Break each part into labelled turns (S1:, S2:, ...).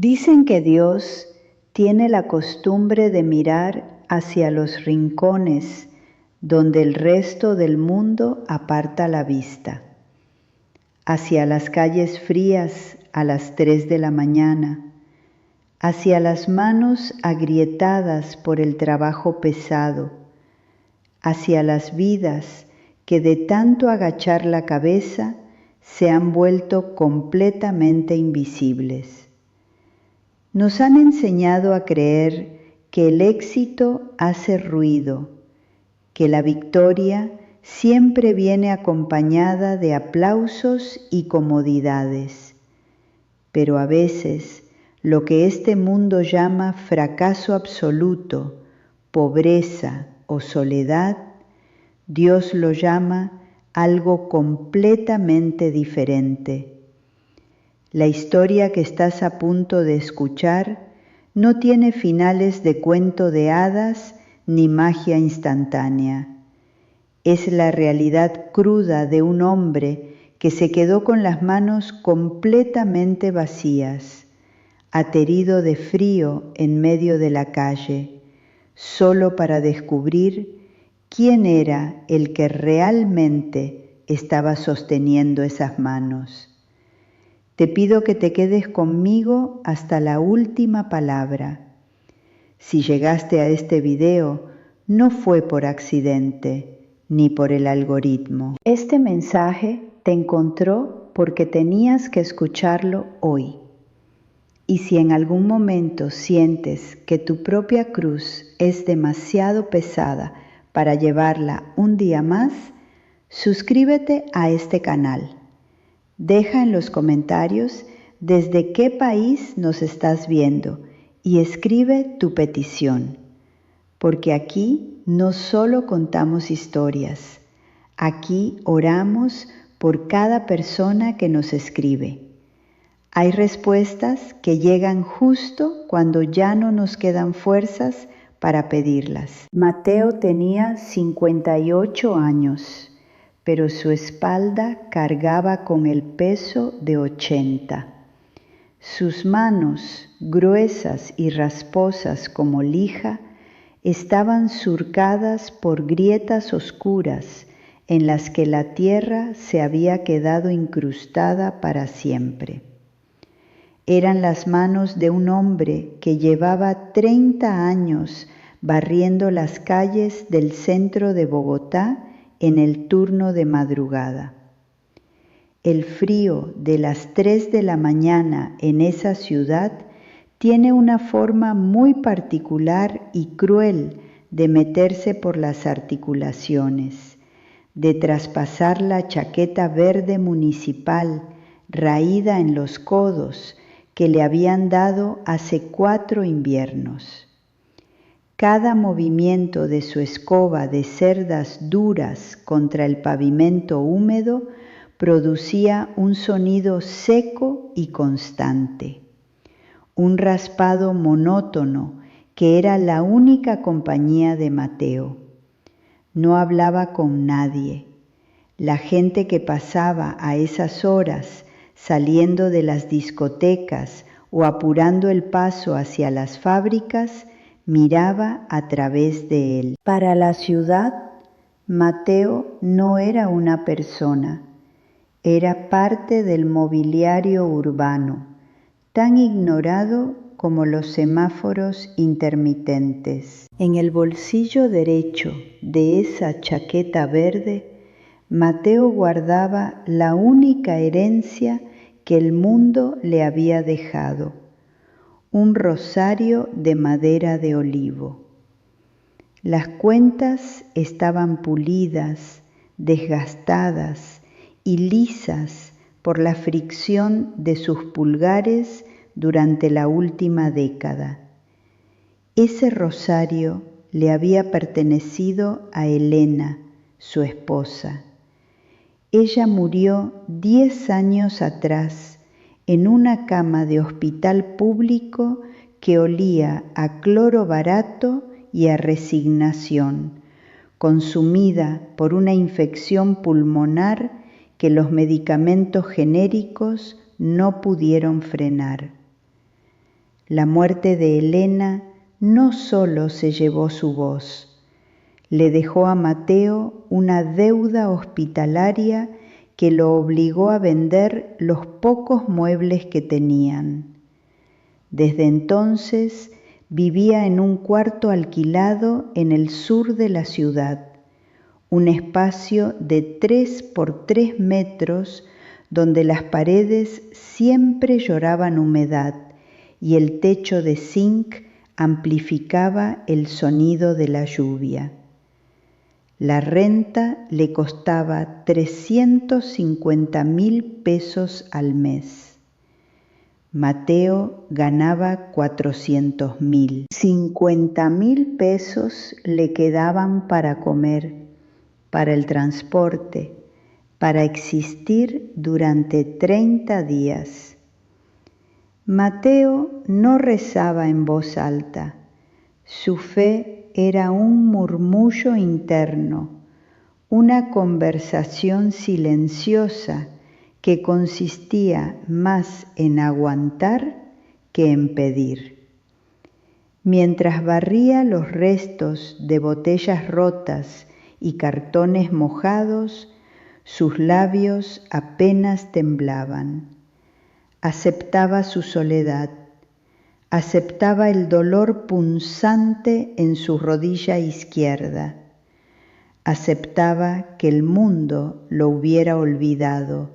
S1: Dicen que Dios tiene la costumbre de mirar hacia los rincones donde el resto del mundo aparta la vista, hacia las calles frías a las 3 de la mañana, hacia las manos agrietadas por el trabajo pesado, hacia las vidas que de tanto agachar la cabeza se han vuelto completamente invisibles. Nos han enseñado a creer que el éxito hace ruido, que la victoria siempre viene acompañada de aplausos y comodidades, pero a veces lo que este mundo llama fracaso absoluto, pobreza o soledad, Dios lo llama algo completamente diferente. La historia que estás a punto de escuchar no tiene finales de cuento de hadas ni magia instantánea. Es la realidad cruda de un hombre que se quedó con las manos completamente vacías, aterido de frío en medio de la calle, solo para descubrir quién era el que realmente estaba sosteniendo esas manos. Te pido que te quedes conmigo hasta la última palabra. Si llegaste a este video, no fue por accidente, ni por el algoritmo. Este mensaje te encontró porque tenías que escucharlo hoy. Y si en algún momento sientes que tu propia cruz es demasiado pesada para llevarla un día más, suscríbete a este canal. Deja en los comentarios desde qué país nos estás viendo y escribe tu petición, porque aquí no solo contamos historias, aquí oramos por cada persona que nos escribe. Hay respuestas que llegan justo cuando ya no nos quedan fuerzas para pedirlas. Mateo tenía 58 años. Pero su espalda cargaba con el peso de 80. Sus manos, gruesas y rasposas como lija, estaban surcadas por grietas oscuras en las que la tierra se había quedado incrustada para siempre. Eran las manos de un hombre que llevaba 30 años barriendo las calles del centro de Bogotá en el turno de madrugada. El frío de las 3 de la mañana en esa ciudad tiene una forma muy particular y cruel de meterse por las articulaciones, de traspasar la chaqueta verde municipal raída en los codos que le habían dado hace 4 inviernos. Cada movimiento de su escoba de cerdas duras contra el pavimento húmedo producía un sonido seco y constante, un raspado monótono que era la única compañía de Mateo. No hablaba con nadie. La gente que pasaba a esas horas saliendo de las discotecas o apurando el paso hacia las fábricas miraba a través de él. Para la ciudad, Mateo no era una persona, era parte del mobiliario urbano, tan ignorado como los semáforos intermitentes. En el bolsillo derecho de esa chaqueta verde, Mateo guardaba la única herencia que el mundo le había dejado: un rosario de madera de olivo. Las cuentas estaban pulidas, desgastadas y lisas por la fricción de sus pulgares durante la última década. Ese rosario le había pertenecido a Elena, su esposa. Ella murió 10 años atrás en una cama de hospital público que olía a cloro barato y a resignación, consumida por una infección pulmonar que los medicamentos genéricos no pudieron frenar. La muerte de Elena no solo se llevó su voz, le dejó a Mateo una deuda hospitalaria que lo obligó a vender los pocos muebles que tenían. Desde entonces vivía en un cuarto alquilado en el sur de la ciudad, un espacio de 3 por 3 metros donde las paredes siempre lloraban humedad y el techo de zinc amplificaba el sonido de la lluvia. La renta le costaba 350.000 pesos al mes. Mateo ganaba 400.000. 50.000 pesos le quedaban para comer, para el transporte, para existir durante 30 días. Mateo no rezaba en voz alta. Su fe era un murmullo interno, una conversación silenciosa que consistía más en aguantar que en pedir. Mientras barría los restos de botellas rotas y cartones mojados, sus labios apenas temblaban. Aceptaba su soledad, aceptaba el dolor punzante en su rodilla izquierda, aceptaba que el mundo lo hubiera olvidado,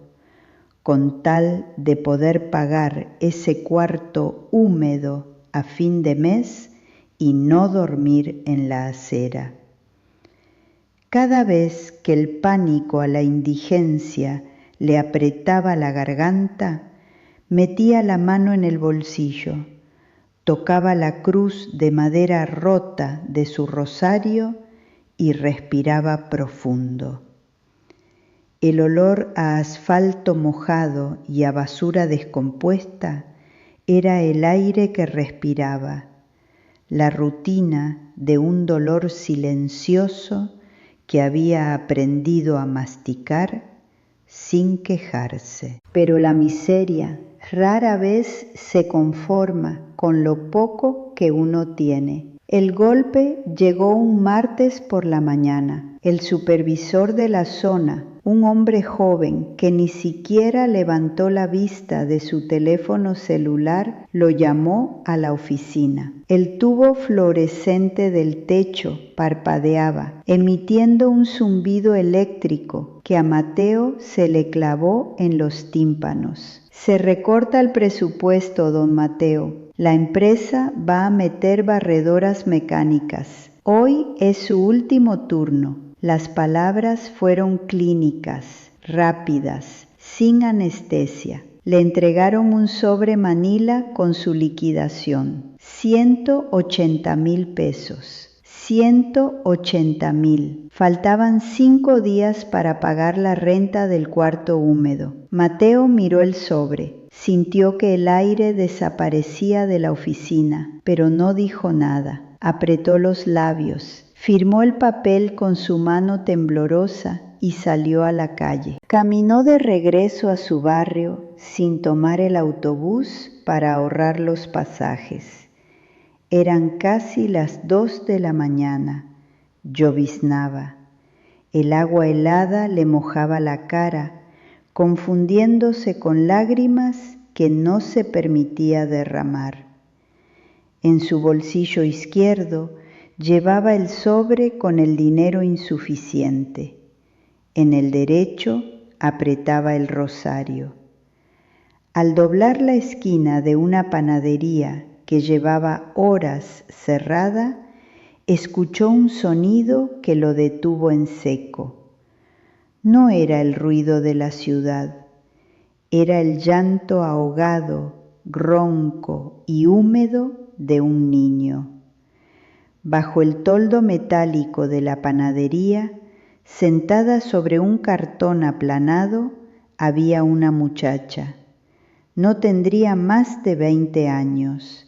S1: con tal de poder pagar ese cuarto húmedo a fin de mes y no dormir en la acera. Cada vez que el pánico a la indigencia le apretaba la garganta, metía la mano en el bolsillo, tocaba la cruz de madera rota de su rosario y respiraba profundo. El olor a asfalto mojado y a basura descompuesta era el aire que respiraba, la rutina de un dolor silencioso que había aprendido a masticar sin quejarse. Pero la miseria rara vez se conforma con lo poco que uno tiene. El golpe llegó un martes por la mañana. El supervisor de la zona, un hombre joven que ni siquiera levantó la vista de su teléfono celular, lo llamó a la oficina. El tubo fluorescente del techo parpadeaba, emitiendo un zumbido eléctrico que a Mateo se le clavó en los tímpanos. Se recorta el presupuesto, don Mateo. La empresa va a meter barredoras mecánicas. Hoy es su último turno. Las palabras fueron clínicas, rápidas, sin anestesia. Le entregaron un sobre Manila con su liquidación. 180.000 pesos. 180.000. Faltaban 5 días para pagar la renta del cuarto húmedo. Mateo miró el sobre. Sintió que el aire desaparecía de la oficina, pero no dijo nada. Apretó los labios, firmó el papel con su mano temblorosa y salió a la calle. Caminó de regreso a su barrio sin tomar el autobús para ahorrar los pasajes. Eran casi las 2 de la mañana. Lloviznaba. El agua helada le mojaba la cara, confundiéndose con lágrimas que no se permitía derramar. En su bolsillo izquierdo llevaba el sobre con el dinero insuficiente. En el derecho apretaba el rosario. Al doblar la esquina de una panadería que llevaba horas cerrada, escuchó un sonido que lo detuvo en seco. No era el ruido de la ciudad, era el llanto ahogado, ronco y húmedo de un niño. Bajo el toldo metálico de la panadería, sentada sobre un cartón aplanado, había una muchacha. No tendría más de 20 años.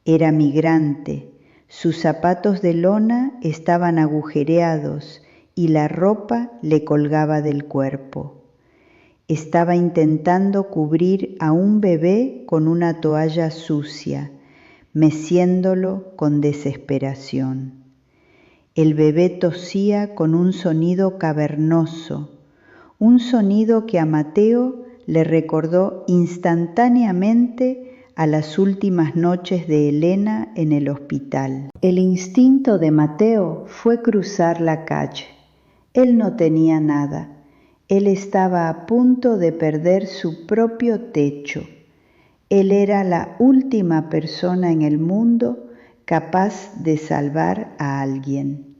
S1: Era migrante, sus zapatos de lona estaban agujereados y la ropa le colgaba del cuerpo. Estaba intentando cubrir a un bebé con una toalla sucia, meciéndolo con desesperación. El bebé tosía con un sonido cavernoso, un sonido que a Mateo le recordó instantáneamente a las últimas noches de Elena en el hospital. El instinto de Mateo fue cruzar la calle. Él no tenía nada. Él estaba a punto de perder su propio techo. Él era la última persona en el mundo capaz de salvar a alguien.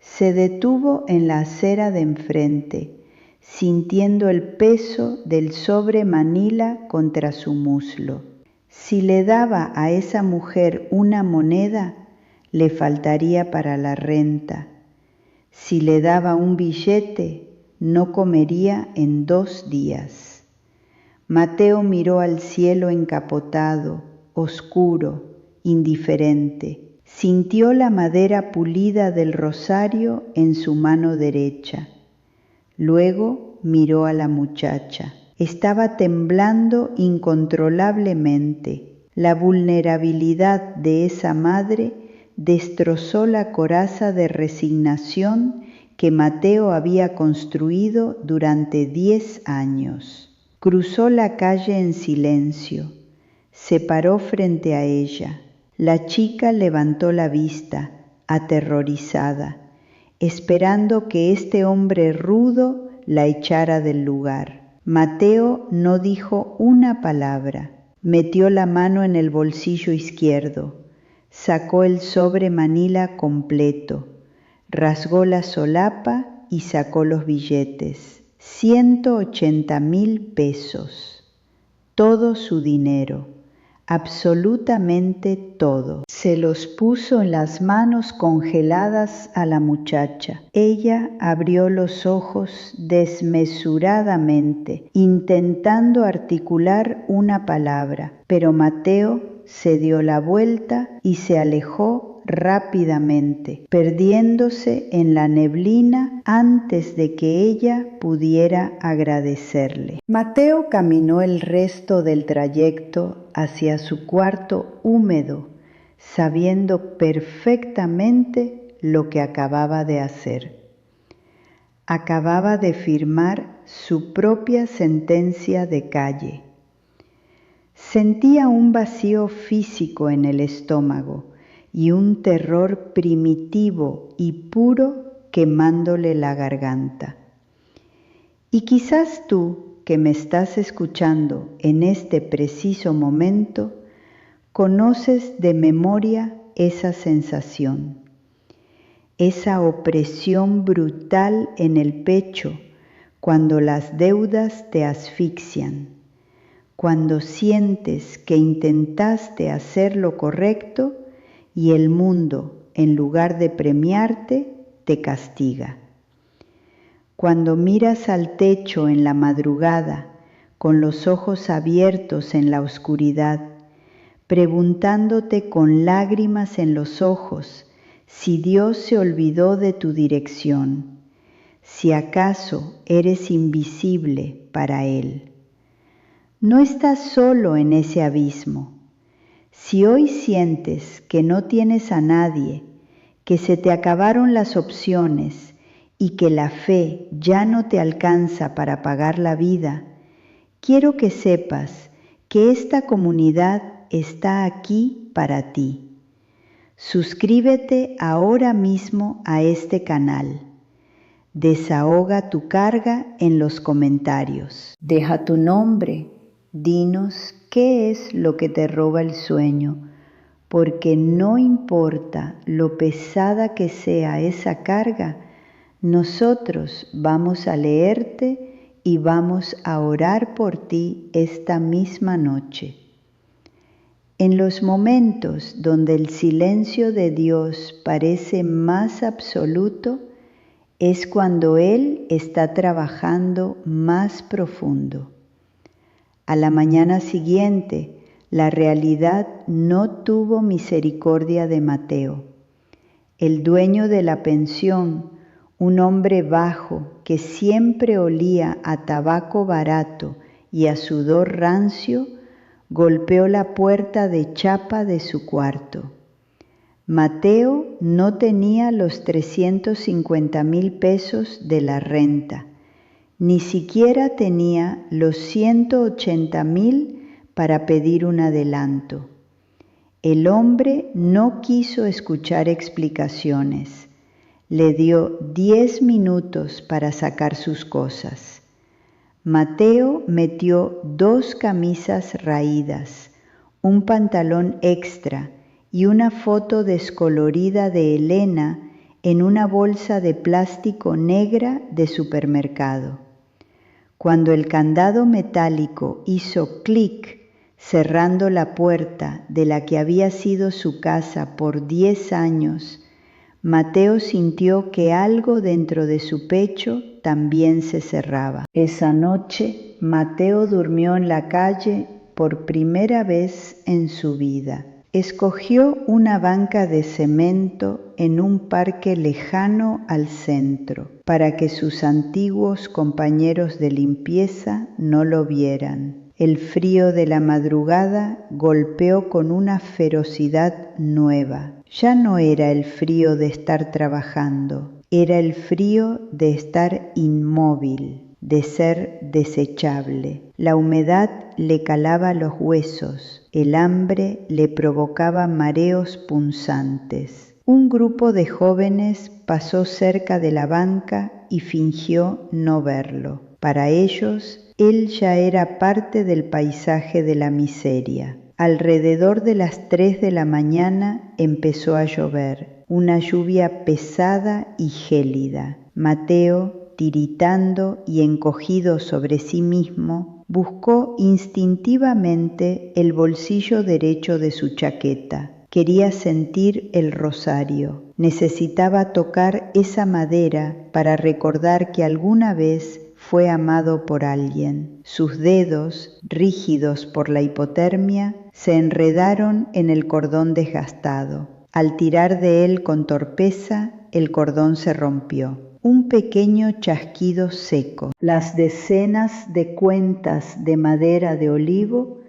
S1: Se detuvo en la acera de enfrente, sintiendo el peso del sobre Manila contra su muslo. Si le daba a esa mujer una moneda, le faltaría para la renta. Si le daba un billete, no comería en 2 días. Mateo miró al cielo encapotado, oscuro, indiferente. Sintió la madera pulida del rosario en su mano derecha. Luego miró a la muchacha. Estaba temblando incontrolablemente. La vulnerabilidad de esa madre destrozó la coraza de resignación que Mateo había construido durante 10 años. Cruzó la calle en silencio. Se paró frente a ella. La chica levantó la vista, aterrorizada, esperando que este hombre rudo la echara del lugar. Mateo no dijo una palabra. Metió la mano en el bolsillo izquierdo, sacó el sobre Manila completo, rasgó la solapa y sacó los billetes. 180,000 pesos. Todo su dinero. Absolutamente todo. Se los puso en las manos congeladas a la muchacha. Ella abrió los ojos desmesuradamente, intentando articular una palabra, pero Mateo se dio la vuelta y se alejó rápidamente, perdiéndose en la neblina antes de que ella pudiera agradecerle. Mateo caminó el resto del trayecto hacia su cuarto húmedo, sabiendo perfectamente lo que acababa de hacer. Acababa de firmar su propia sentencia de calle. Sentía un vacío físico en el estómago y un terror primitivo y puro quemándole la garganta. Y quizás tú, que me estás escuchando en este preciso momento, conoces de memoria esa sensación, esa opresión brutal en el pecho cuando las deudas te asfixian, cuando sientes que intentaste hacer lo correcto y el mundo, en lugar de premiarte, te castiga. Cuando miras al techo en la madrugada, con los ojos abiertos en la oscuridad, preguntándote con lágrimas en los ojos si Dios se olvidó de tu dirección, si acaso eres invisible para Él. No estás solo en ese abismo. Si hoy sientes que no tienes a nadie, que se te acabaron las opciones y que la fe ya no te alcanza para pagar la vida, quiero que sepas que esta comunidad está aquí para ti. Suscríbete ahora mismo a este canal. Desahoga tu carga en los comentarios. Deja tu nombre. Dinos qué es lo que te roba el sueño, porque no importa lo pesada que sea esa carga, nosotros vamos a leerte y vamos a orar por ti esta misma noche. En los momentos donde el silencio de Dios parece más absoluto, es cuando Él está trabajando más profundo. A la mañana siguiente, la realidad no tuvo misericordia de Mateo. El dueño de la pensión, un hombre bajo que siempre olía a tabaco barato y a sudor rancio, golpeó la puerta de chapa de su cuarto. Mateo no tenía los 350,000 pesos de la renta, ni siquiera tenía los 180,000 para pedir un adelanto. El hombre no quiso escuchar explicaciones. Le dio 10 minutos para sacar sus cosas. Mateo metió 2 camisas raídas, un pantalón extra y una foto descolorida de Elena en una bolsa de plástico negra de supermercado. Cuando el candado metálico hizo clic cerrando la puerta de la que había sido su casa por 10 años, Mateo sintió que algo dentro de su pecho también se cerraba. Esa noche, Mateo durmió en la calle por primera vez en su vida. Escogió una banca de cemento en un parque lejano al centro, para que sus antiguos compañeros de limpieza no lo vieran. El frío de la madrugada golpeó con una ferocidad nueva. Ya no era el frío de estar trabajando, era el frío de estar inmóvil, de ser desechable. La humedad le calaba los huesos, el hambre le provocaba mareos punzantes. Un grupo de jóvenes pasó cerca de la banca y fingió no verlo. Para ellos, él ya era parte del paisaje de la miseria. Alrededor de las 3 de la mañana empezó a llover, una lluvia pesada y gélida. Mateo, tiritando y encogido sobre sí mismo, buscó instintivamente el bolsillo derecho de su chaqueta. Quería sentir el rosario. Necesitaba tocar esa madera para recordar que alguna vez fue amado por alguien. Sus dedos, rígidos por la hipotermia, se enredaron en el cordón desgastado. Al tirar de él con torpeza, el cordón se rompió. Un pequeño chasquido seco. Las decenas de cuentas de madera de olivo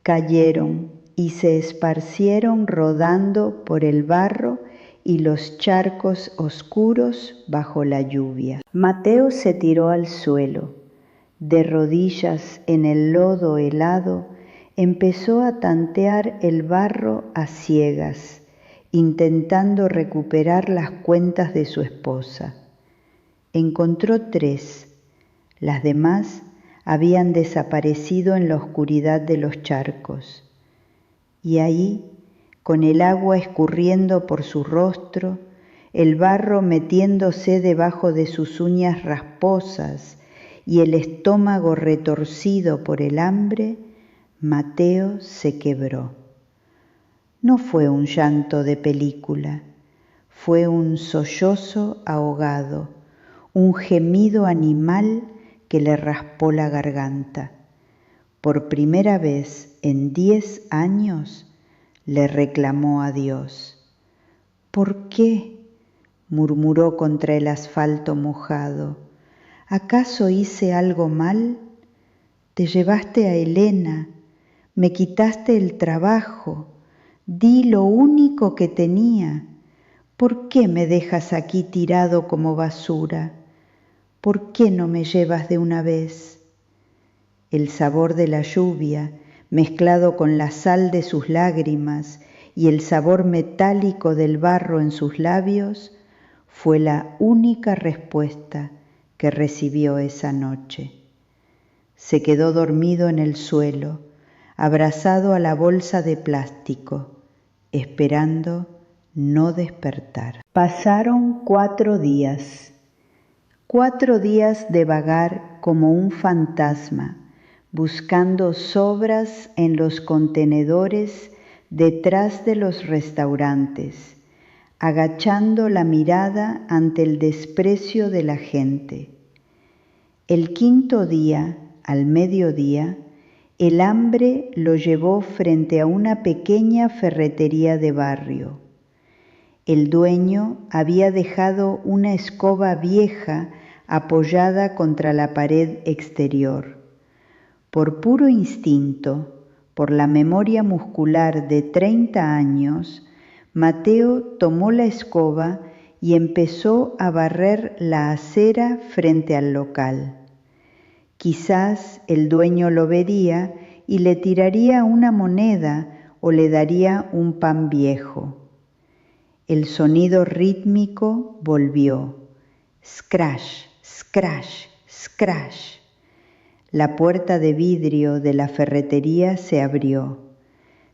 S1: cayeron y se esparcieron rodando por el barro y los charcos oscuros bajo la lluvia. Mateo se tiró al suelo. De rodillas en el lodo helado, empezó a tantear el barro a ciegas, intentando recuperar las cuentas de su esposa. Encontró 3. Las demás habían desaparecido en la oscuridad de los charcos. Y ahí, con el agua escurriendo por su rostro, el barro metiéndose debajo de sus uñas rasposas y el estómago retorcido por el hambre, Mateo se quebró. No fue un llanto de película, fue un sollozo ahogado, un gemido animal que le raspó la garganta. Por primera vez en 10 años le reclamó a Dios. ¿Por qué?, murmuró contra el asfalto mojado. ¿Acaso hice algo mal? Te llevaste a Elena, me quitaste el trabajo, di lo único que tenía. ¿Por qué me dejas aquí tirado como basura? ¿Por qué no me llevas de una vez? El sabor de la lluvia, mezclado con la sal de sus lágrimas y el sabor metálico del barro en sus labios, fue la única respuesta que recibió esa noche. Se quedó dormido en el suelo, abrazado a la bolsa de plástico, esperando no despertar. Pasaron 4 días. 4 días de vagar como un fantasma, buscando sobras en los contenedores detrás de los restaurantes, agachando la mirada ante el desprecio de la gente. El 5.º día, al mediodía, el hambre lo llevó frente a una pequeña ferretería de barrio. El dueño había dejado una escoba vieja apoyada contra la pared exterior. Por puro instinto, por la memoria muscular de 30 años, Mateo tomó la escoba y empezó a barrer la acera frente al local. Quizás el dueño lo vería y le tiraría una moneda o le daría un pan viejo. El sonido rítmico volvió. Scratch, scratch, scratch. La puerta de vidrio de la ferretería se abrió.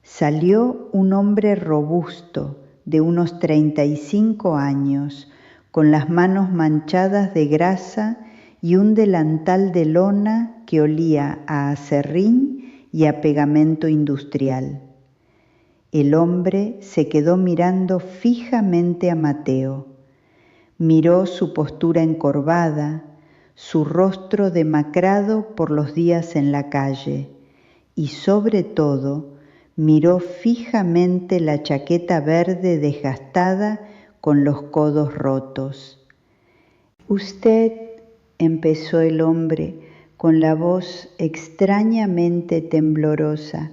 S1: Salió un hombre robusto, de unos 35 años, con las manos manchadas de grasa y un delantal de lona que olía a aserrín y a pegamento industrial. El hombre se quedó mirando fijamente a Mateo. Miró su postura encorvada, su rostro demacrado por los días en la calle y sobre todo miró fijamente la chaqueta verde desgastada con los codos rotos. «Usted», empezó el hombre con la voz extrañamente temblorosa,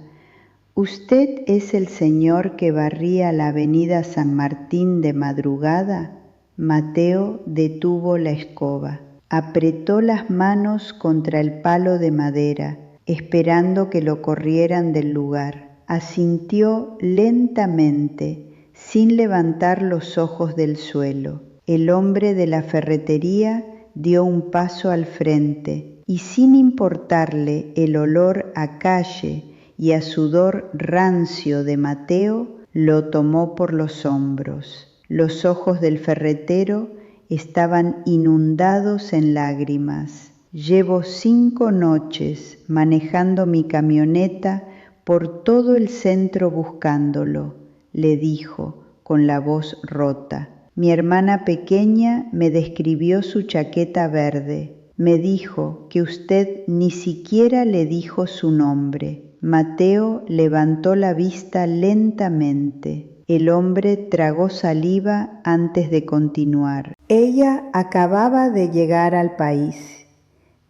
S1: «¿usted es el señor que barría la avenida San Martín de madrugada?» Mateo detuvo la escoba. Apretó las manos contra el palo de madera, esperando que lo corrieran del lugar. Asintió lentamente, sin levantar los ojos del suelo. El hombre de la ferretería dio un paso al frente y, sin importarle el olor a calle y a sudor rancio de Mateo, lo tomó por los hombros. Los ojos del ferretero estaban inundados en lágrimas. «Llevo 5 noches manejando mi camioneta por todo el centro buscándolo», le dijo con la voz rota. «Mi hermana pequeña me describió su chaqueta verde. Me dijo que usted ni siquiera le dijo su nombre». Mateo levantó la vista lentamente. El hombre tragó saliva antes de continuar. Ella acababa de llegar al país.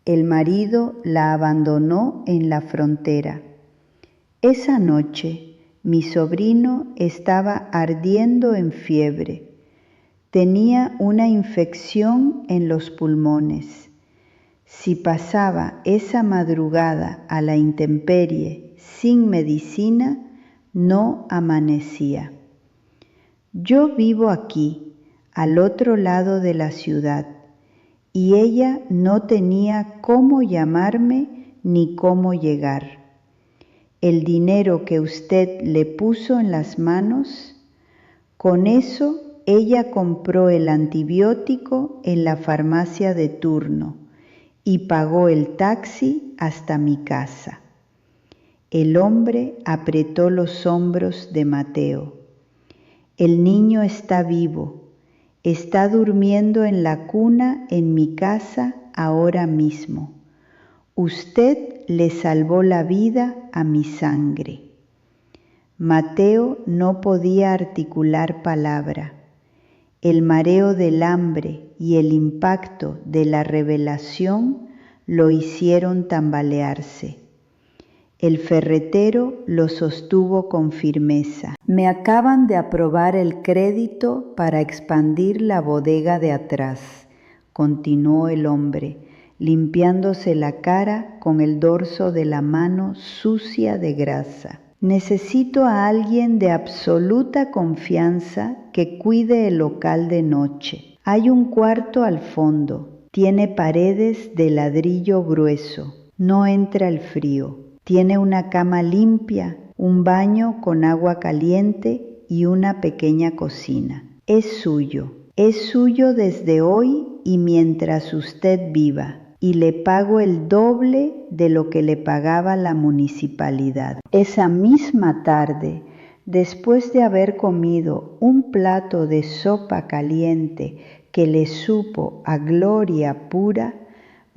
S1: El marido la abandonó en la frontera. Esa noche mi sobrino estaba ardiendo en fiebre. Tenía una infección en los pulmones. Si pasaba esa madrugada a la intemperie sin medicina, no amanecía. Yo vivo aquí, al otro lado de la ciudad, y ella no tenía cómo llamarme ni cómo llegar. El dinero que usted le puso en las manos, con eso ella compró el antibiótico en la farmacia de turno y pagó el taxi hasta mi casa. El hombre apretó los hombros de Mateo. El niño está vivo, está durmiendo en la cuna en mi casa ahora mismo. Usted le salvó la vida a mi sangre. Mateo no podía articular palabra. El mareo del hambre y el impacto de la revelación lo hicieron tambalearse. El ferretero lo sostuvo con firmeza. «Me acaban de aprobar el crédito para expandir la bodega de atrás», continuó el hombre, limpiándose la cara con el dorso de la mano sucia de grasa. «Necesito a alguien de absoluta confianza que cuide el local de noche. Hay un cuarto al fondo, tiene paredes de ladrillo grueso, no entra el frío. Tiene una cama limpia, un baño con agua caliente y una pequeña cocina. Es suyo desde hoy y mientras usted viva, y le pago el doble de lo que le pagaba la municipalidad». Esa misma tarde, después de haber comido un plato de sopa caliente que le supo a gloria pura,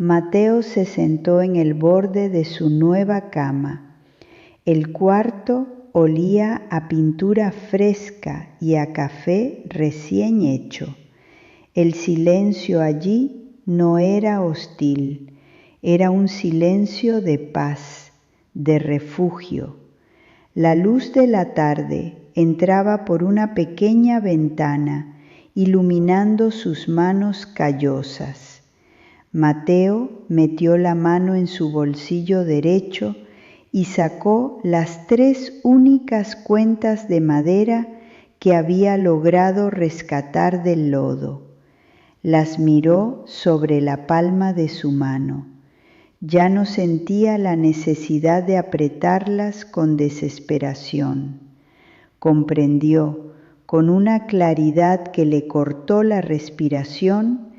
S1: Mateo se sentó en el borde de su nueva cama. El cuarto olía a pintura fresca y a café recién hecho. El silencio allí no era hostil, era un silencio de paz, de refugio, La luz de la tarde entraba por una pequeña ventana, iluminando sus manos callosas. Mateo metió la mano en su bolsillo derecho y sacó las 3 únicas cuentas de madera que había logrado rescatar del lodo. Las miró sobre la palma de su mano. Ya no sentía la necesidad de apretarlas con desesperación. Comprendió, con una claridad que le cortó la respiración,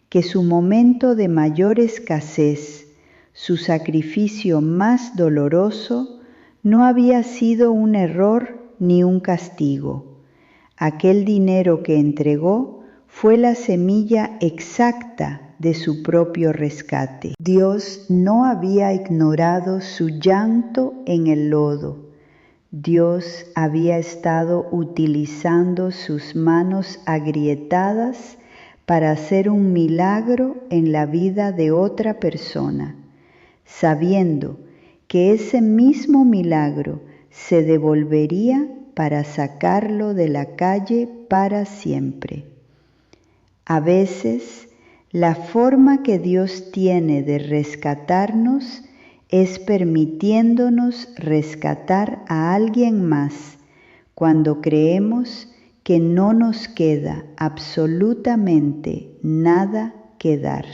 S1: que su momento de mayor escasez, su sacrificio más doloroso, no había sido un error ni un castigo. Aquel dinero que entregó fue la semilla exacta de su propio rescate. Dios no había ignorado su llanto en el lodo. Dios había estado utilizando sus manos agrietadas para hacer un milagro en la vida de otra persona, sabiendo que ese mismo milagro se devolvería para sacarlo de la calle para siempre. A veces, la forma que Dios tiene de rescatarnos es permitiéndonos rescatar a alguien más cuando creemos que no nos queda absolutamente nada que dar.